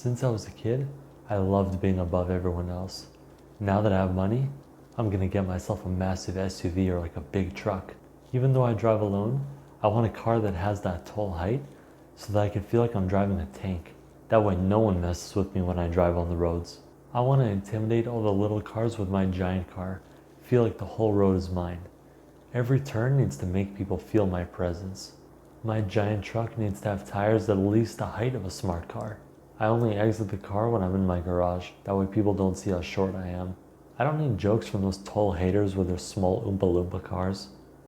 Since I was a kid, I loved being above everyone else. Now that I have money, I'm gonna get myself a massive SUV or like a big truck. Even though I drive alone, I want a car that has that tall height so that I can feel like I'm driving a tank. That way no one messes with me when I drive on the roads. I want to intimidate all the little cars with my giant car, feel like the whole road is mine. Every turn needs to make people feel my presence. My giant truck needs to have tires at least the height of a smart car. I only exit the car when I'm in my garage, that way people don't see how short I am. I don't need jokes from those tall haters with their small Oompa Loompa cars.